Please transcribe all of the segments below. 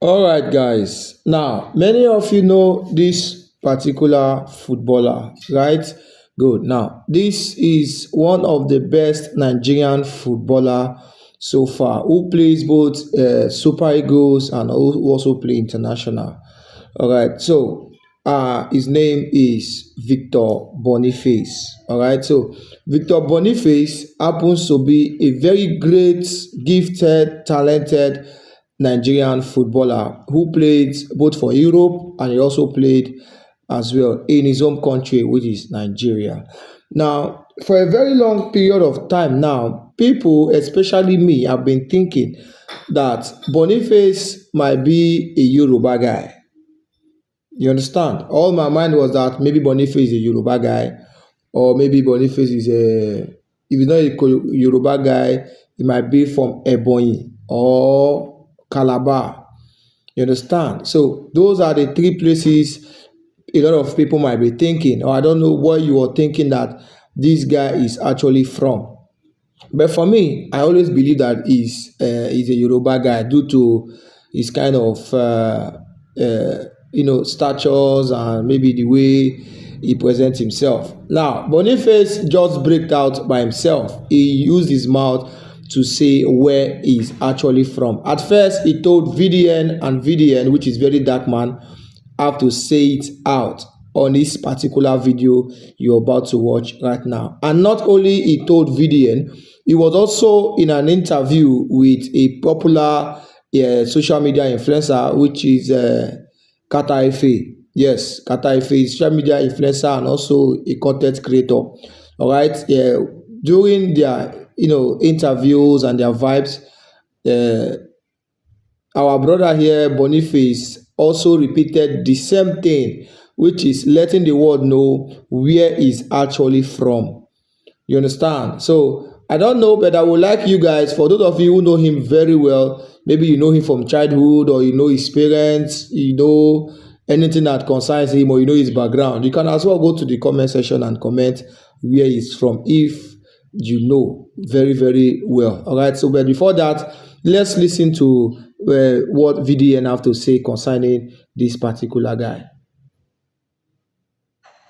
All right, guys. Now, many of you know this particular footballer, right? Good. Now, this is one of the best Nigerian footballer so far, who plays both Super Eagles and who also play international. All right. So, his name is Victor Boniface. All right. So, Victor Boniface happens to be a very great, gifted, talented Nigerian footballer who played both for Europe and he also played as well in his home country, which is Nigeria. Now, for a very long period of time now, people, especially me, have been thinking that Boniface might be a Yoruba guy. You understand? All my mind was that maybe Boniface is a Yoruba guy, or maybe Boniface is a, if he's not a Yoruba guy, he might be from Ebonyi or Calabar. You understand? So those are the three places a lot of people might be thinking, or I don't know where you are thinking that this guy is actually from. But for me, I always believe that he's a Yoruba guy due to his kind of statures and maybe the way he presents himself. Now, Boniface just break out by himself. He used his mouth to say where he's actually from. At first, he told VDN, and VDN, which is very dark man, have to say it out on this particular video you're about to watch right now. And not only he told VDN, he was also in an interview with a popular social media influencer, which is Kata Efe. Yes, Kata Efe is social media influencer and also a content creator. All right. Yeah, during their interviews and their vibes, uh, our brother here, Boniface, also repeated the same thing, which is letting the world know where he's actually from. You understand? So I don't know, but I would like you guys, for those of you who know him very well, maybe you know him from childhood or you know his parents, you know anything that concerns him or you know his background, you can as well go to the comment section and comment where he's from if you know very, very well. All right. So, but before that, let's listen to what VDN have to say concerning this particular guy.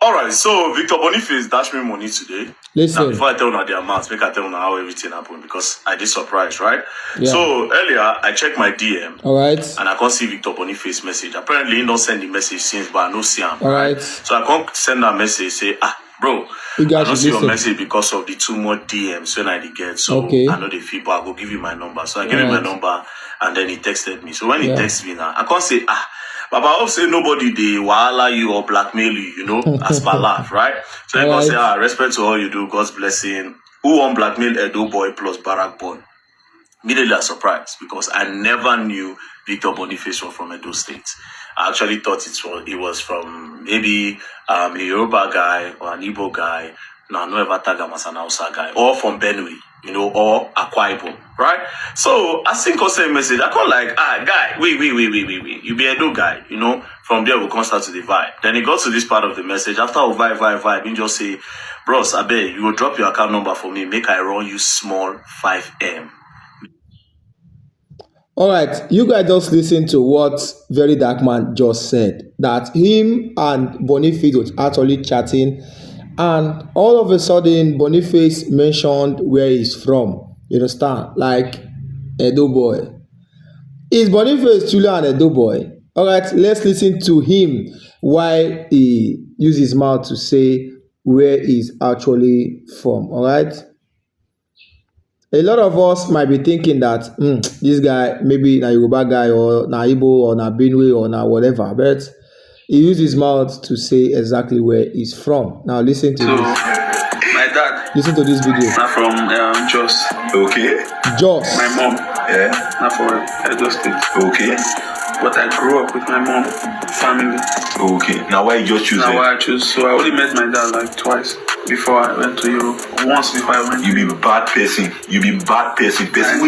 All right, so Victor Boniface dash me money today. Listen. Now, before I tell you the amounts, make I tell you how everything happened because I did surprise, right? Yeah. So earlier, I checked my DM. All right. And I can't see Victor Boniface message. Apparently, he don't send the message since, but I don't see him. All right. So I can't send that message, say, bro, I don't see your message because of the 2 more DMs when I did get. So okay. I know the feedback, I will give you my number. So I gave him my number and then he texted me. So when he texted me now, I can't say, Baba, I hope say nobody they wahala you or blackmail you, as per laugh, right? So I can say, respect to all you do, God's blessing. Who won't blackmail Edo boy plus Barack born? Immediately I was surprised because I never knew Victor Boniface was from Edo State. I actually thought it was from maybe a Yoruba guy or an Igbo guy. No, I never tag him as an Hausa guy. Or from Benue, or Akwa Ibom, right? So I sent a message. I call like, guy, wait. You be a Edo guy, From there, we'll come start to the vibe. Then he got to this part of the message. After we vibe, he just say, bros, I beg, you will drop your account number for me. Make I run you small 5M. All right, you guys just listen to what Very Dark Man just said, that him and Boniface was actually chatting, and all of a sudden Boniface mentioned where he's from. You understand? Like Edo boy. Is Boniface truly an Edo boy? All right, let's listen to him while he uses his mouth to say where he's actually from. All right. A lot of us might be thinking that this guy maybe na Yoruba guy or na Igbo or na Benue or na whatever, but he used his mouth to say exactly where he's from. Now listen to this. My dad. Listen to this video. Not from Jos. Okay. Jos. My mom. Yeah. Not from Edo State. Okay. But I grew up with my mom, family. Okay. Now why you just choose Now why I choose? So I only met my dad like twice. before I went to Europe. Once before I went. You be bad person. You be bad person. Person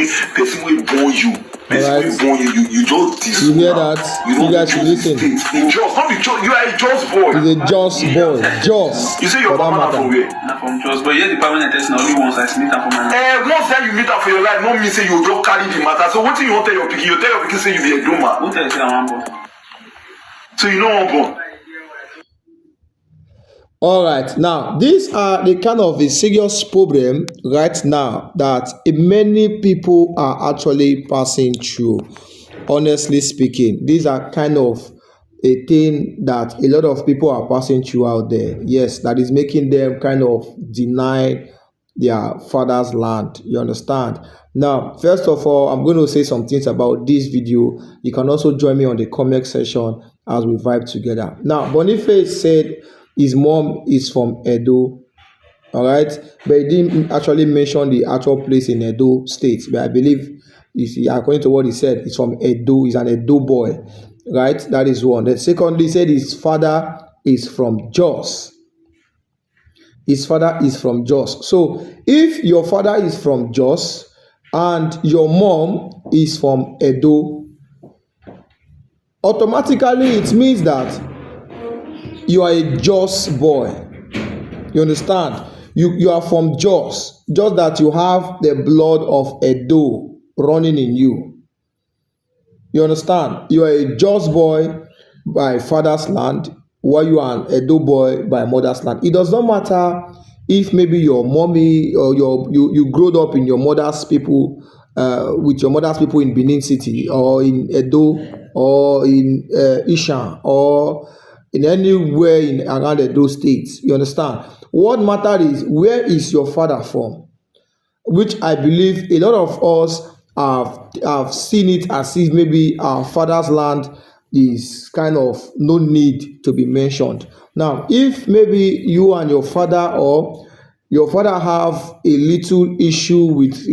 will born you. Person will born you. You just this. You hear that? You guys should listen. You are a just boy. He's a just boy. Just. You say your mama from where? Not from just, but yeah, the permanent test now only once I meet her for my life. Once that you meet her for your life, no mean say you just carry the matter. So what do you want to tell your pikin? You tell your pikin say you be a doma. Who tell you say I want born? So you know one born. All right, now these are the kind of a serious problem right now that many people are actually passing through. Honestly speaking, these are kind of a thing that a lot of people are passing through out there. Yes, that is making them kind of deny their father's land. You understand? Now, first of all, I'm going to say some things about this video. You can also join me on the comment section as we vibe together. Now, Boniface said his mom is from Edo, all right, but he didn't actually mention the actual place in Edo State. But I believe, according to what he said, he's from Edo. He's an Edo boy, right? That is one. Then, secondly, he said his father is from Jos. His father is from Jos. So, if your father is from Jos and your mom is from Edo, automatically it means that you are a Jos boy. You understand? You are from Jos, just that you have the blood of Edo running in you. You understand? You are a Jos boy by father's land, while you are an Edo boy by mother's land. It does not matter if maybe your mommy or you growed up in your mother's people, with your mother's people in Benin City or in Edo or in Ishan or in anywhere in around those states. You understand? What matters is, where is your father from? Which I believe a lot of us have seen it as if maybe our father's land is kind of no need to be mentioned. Now, if maybe you and your father or your father have a little issue with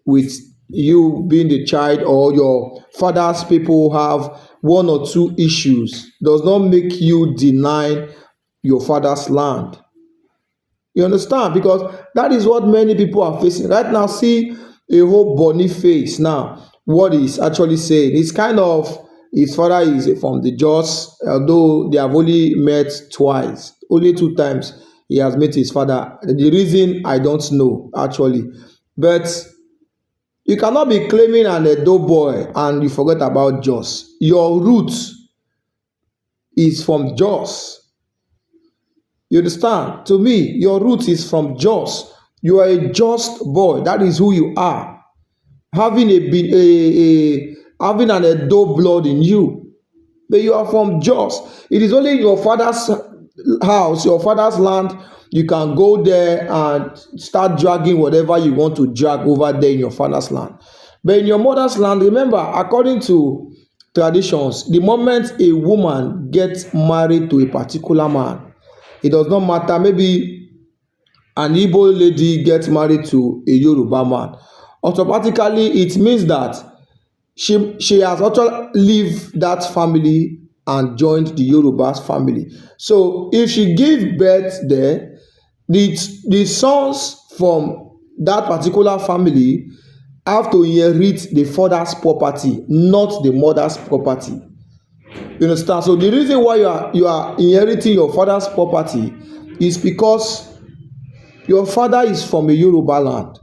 with you being the child, or your father's people have one or two issues, does not make you deny your father's land. You understand? Because that is what many people are facing right now. See a whole Boniface now. What he's actually saying, it's kind of, his father is from the Jos, although they have only met twice, only 2 times he has met his father. The reason I don't know actually, but you cannot be claiming an Edo boy and you forget about Jos. Your roots is from Jos. You understand? To me, your root is from Jos. You are a just boy. That is who you are. Having having an Edo blood in you, but you are from Jos. It is only your father's house, your father's land. You can go there and start dragging whatever you want to drag over there in your father's land. But in your mother's land, remember, according to traditions, the moment a woman gets married to a particular man, it does not matter, maybe an Igbo lady gets married to a Yoruba man, automatically it means that she has actually left that family and joined the Yoruba's family. So if she gave birth there, the sons from that particular family have to inherit the father's property, not the mother's property. You understand? So the reason why you are inheriting your father's property is because your father is from a Yoruba land,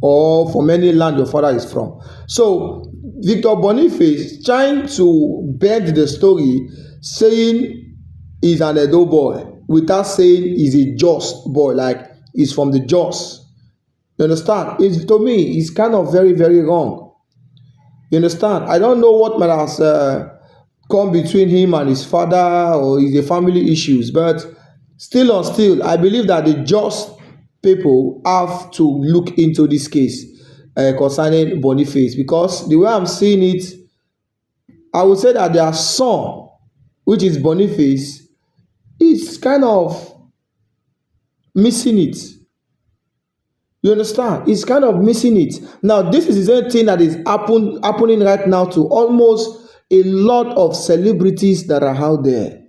or from any land your father is from. So Victor Boniface trying to bend the story, saying he's an Edo boy without saying he's a Jos boy, like he's from the Jos. You understand? To me, it's kind of very, very wrong. You understand? I don't know what might have come between him and his father, or is the family issues, but still, I believe that the Jos people have to look into this case concerning Boniface, because the way I'm seeing it, I would say that their son, which is Boniface, is kind of missing it. You understand? He's kind of missing it. Now, this is the same thing that is happening right now to almost a lot of celebrities that are out there.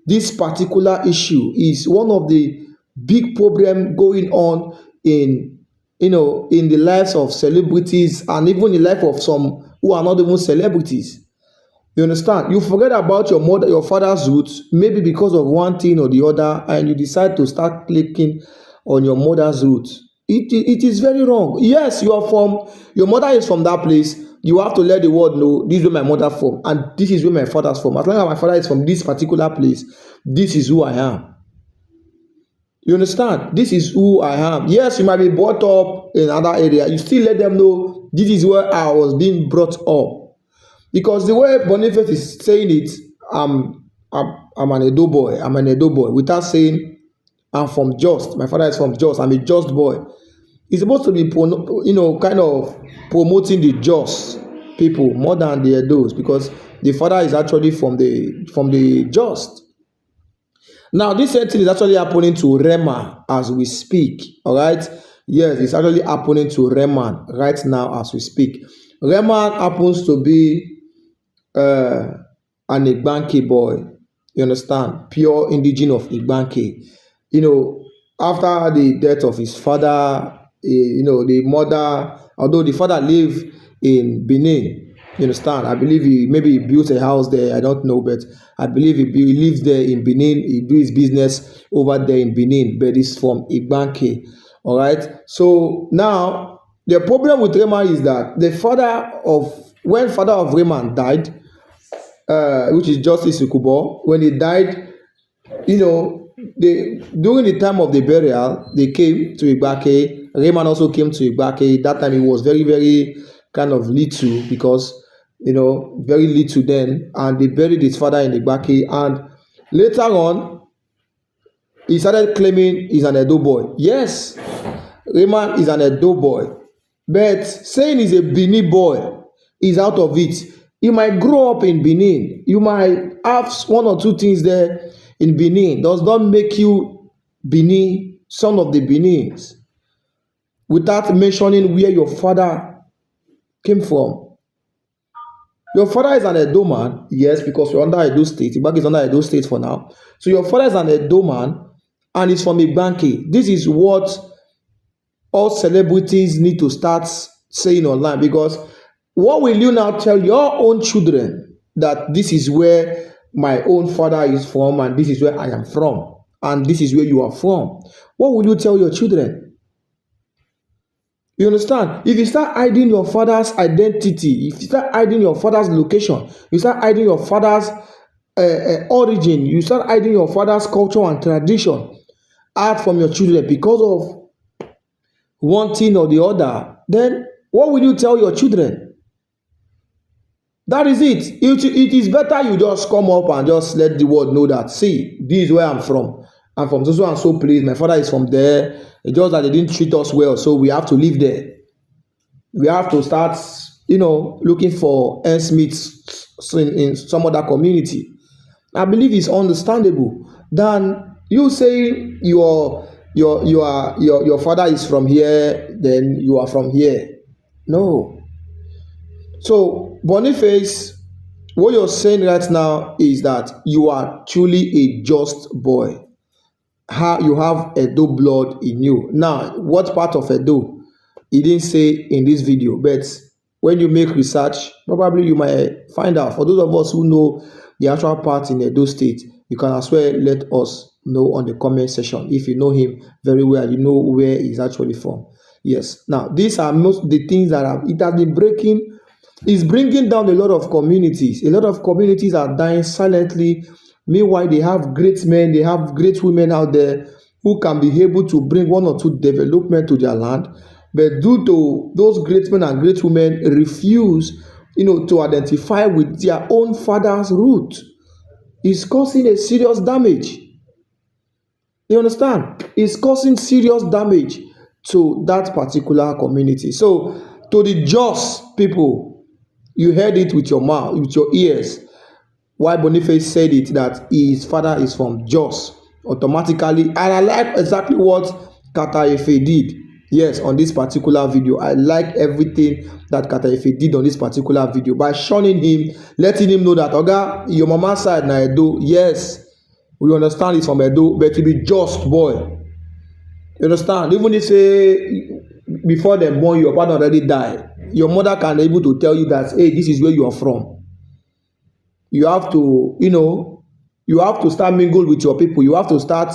This particular issue is one of the big problem going on in in the lives of celebrities and even the life of some who are not even celebrities. You understand? You forget about your mother, your father's roots, maybe because of one thing or the other, and you decide to start clicking on your mother's roots. It is very wrong. Yes, you are from your mother is from that place. You have to let the world know this is where my mother from, and this is where my father's from. As long as my father is from this particular place, this is who I am. You understand? This is who I am. Yes, you might be brought up in another area. You still let them know this is where I was being brought up. Because the way Boniface is saying it, I'm an Edo boy. I'm an Edo boy. Without saying I'm from Just. My father is from Just. I'm a Just boy. He's supposed to be, kind of promoting the Just people more than the Edos, because the father is actually from the Just. Now, this same thing is actually happening to Rema as we speak. All right. Yes, it's actually happening to Reman right now as we speak. Reman happens to be an Igbanke boy. You understand? Pure indigenous of Igbanke. After the death of his father, the mother, although the father lived in Benin, you understand? I believe he built a house there. I don't know, but I believe he lives there in Benin. He do his business over there in Benin, but he's from Igbanke. All right. So now the problem with Reman is that when father of Reman died, which is Justice Ikubo, when he died, during the time of the burial, they came to Igbake. Reman also came to Igbake. That time he was very, very kind of little, because very little then, and they buried his father in Igbake. And later on, he started claiming he's an Edo boy. Yes, Reman is an Edo boy, but saying he's a Benin boy is out of it. You might grow up in Benin. You might have one or two things there in Benin. Does not make you Benin, son of the Benins, without mentioning where your father came from. Your father is an Edo man, yes, because you're under Edo State. Igbanke is under Edo State for now. So your father is an Edo man, and he's from Igbanke. This is what all celebrities need to start saying online, because what will you now tell your own children, that this is where my own father is from, and this is where I am from, and this is where you are from? What will you tell your children? You understand? If you start hiding your father's identity, if you start hiding your father's location, you start hiding your father's origin, you start hiding your father's culture and tradition out from your children because of one thing or the other, then what will you tell your children? That is it. It is better you just come up and just let the world know that, see, this is where I'm from. I'm from so and so place. My father is from there. It's just that they didn't treat us well, so we have to live there. We have to start, looking for ends meet in some other community. I believe it's understandable than you saying your father is from here, then you are from here. No. So Boniface, what you're saying right now is that you are truly a just boy. You have Edo blood in you. Now, what part of Edo? He didn't say in this video, but when you make research, probably you might find out. For those of us who know the actual part in Edo State, you can as well let us know on the comment section. If you know him very well, you know where he's actually from. Yes. Now, these are most the things that it has been breaking. It's bringing down a lot of communities. A lot of communities are dying silently. Meanwhile, they have great men, they have great women out there who can be able to bring one or two development to their land. But due to those great men and great women refuse, to identify with their own father's root, it's causing a serious damage. You understand? It's causing serious damage to that particular community. So, to the just people, you heard it with your mouth, with your ears. Why Boniface said it, that his father is from Jos, automatically. And I like exactly what Katayefe did. Yes, on this particular video. I like everything that Katayefe did on this particular video by shunning him, letting him know that, Oga, your mama's side na Edo. Yes, we understand it's from Edo, but to be just boy. You understand? Even if say before dem born you, your partner already die, your mother can able to tell you that, hey, this is where you are from. You have to, you have to start mingle with your people. You have to start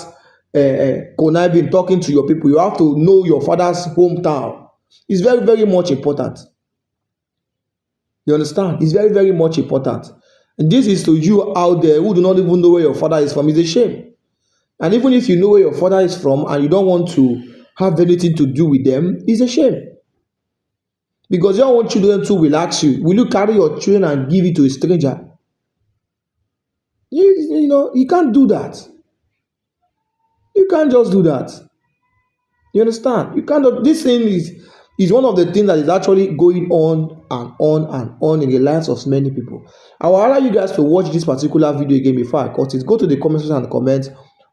conniving, talking to your people. You have to know your father's hometown. It's very, very much important. You understand? It's very, very much important. And this is to you out there who do not even know where your father is from. It's a shame. And even if you know where your father is from and you don't want to have anything to do with them, it's a shame. Because you don't want children to relax you. Will you carry your children and give it to a stranger? You can't do that. You can't just do that. You understand? You can't. This thing is one of the things that is actually going on and on and on in the lives of many people. I will allow you guys to watch this particular video again before I cut it. Go to the comment section and comment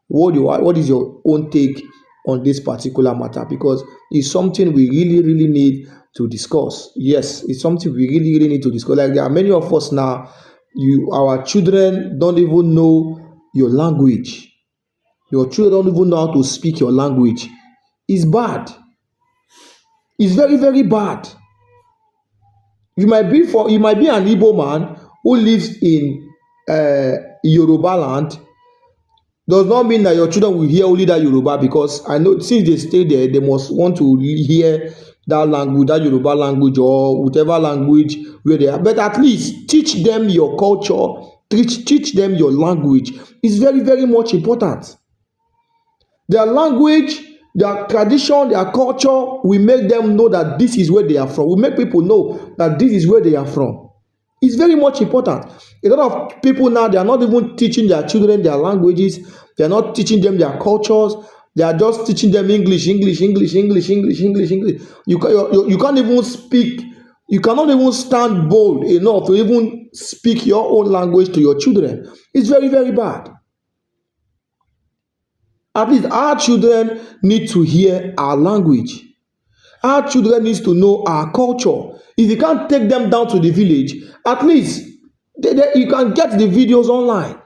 what is your own take on this particular matter, because it's something we really, really need to discuss. Yes, it's something we really, really need to discuss. Like, there are many of us now, our children don't even know your language. Your children don't even know how to speak your language. It's bad. It's very, very bad. You might be an Igbo man who lives in Yoruba land. Does not mean that your children will hear only that Yoruba, because I know since they stay there, they must want to hear that language, that Yoruba language, or whatever language where they are. But at least teach them your culture, teach them your language. It's very, very much important. Their language, their tradition, their culture will make them know that this is where they are from. We make people know that this is where they are from. It's very much important. A lot of people now, they are not even teaching their children their languages. They are not teaching them their cultures. They are just teaching them English. You can't even speak. You cannot even stand bold enough to even speak your own language to your children. It's very, very bad. At least our children need to hear our language. Our children need to know our culture. If you can't take them down to the village, at least you can get the videos online.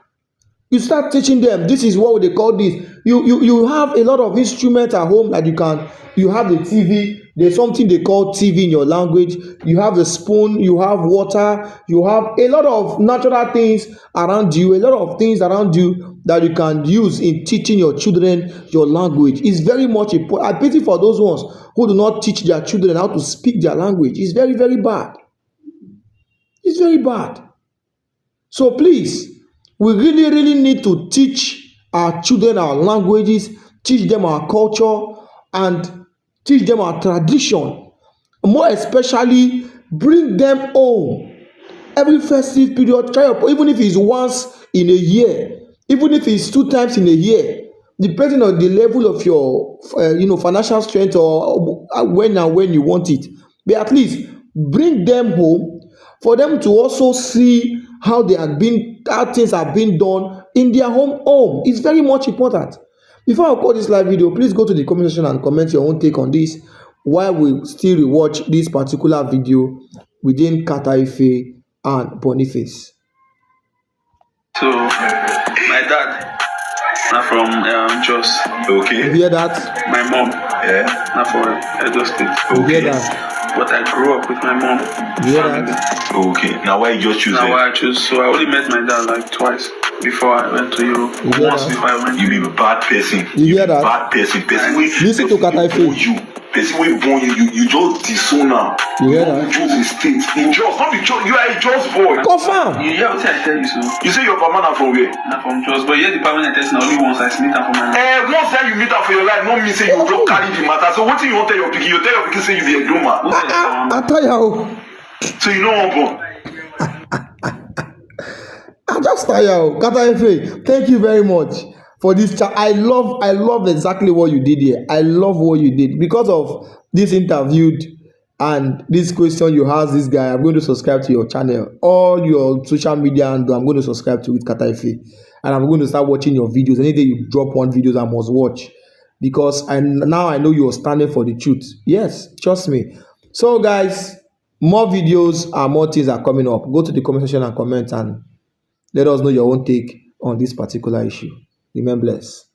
You start teaching them, this is what they call this. You have a lot of instruments at home that you have the TV. There's something they call TV in your language. You have the spoon, you have water, you have a lot of natural things around you, a lot of things around you that you can use in teaching your children your language. It's very much important. I pity for those ones who do not teach their children how to speak their language. It's very, very bad. It's very bad. So please, we really, really need to teach our children our languages, teach them our culture, and teach them our tradition. More especially, bring them home every festive period. Even if it's once in a year, even if it's 2 times in a year, depending on the level of your financial strength or when you want it. But at least bring them home for them to also see how things have been done in their home. It's very much important. Before I call this live video, please go to the comment section and comment your own take on this, while we still rewatch this particular video within Kataife and Boniface. So, my dad, not from Jos. Okay. You hear that? My mom, Yeah. not from Edo State. You hear that? But I grew up with my mom. You hear family. that? Okay. Now why you just choose Now it? why I choose? So I only met my dad like twice before I went to Europe. You hear Once that? before I went. You be a bad person. You hear that? Bad person. Listen to Kataife. Person wey born you just disown am. You hear that? You choose a state. You just not be just. You are a just boy. Confirm. You hear what I tell you, so? You say your mama na from where? Not from Jos, but here the permanent test now only once I meet her for my life. Once that you meet her for your life, no mean say you don't carry the matter. So what you want tell your pikin? You tell your pikin say you be a doma. I tell you. So you know one born. I just tell you, Kataife, thank you very much for this chat. I love exactly what you did here. I love what you did. Because of this interview and this question you asked this guy, I'm going to subscribe to your channel. All your social media, and I'm going to subscribe to it, Kataife. And I'm going to start watching your videos. Anything you drop one videos, I must watch. Because now I know you're standing for the truth. Yes, trust me. So guys, more videos and more things are coming up. Go to the comment section and comment and let us know your own take on this particular issue. Remain blessed.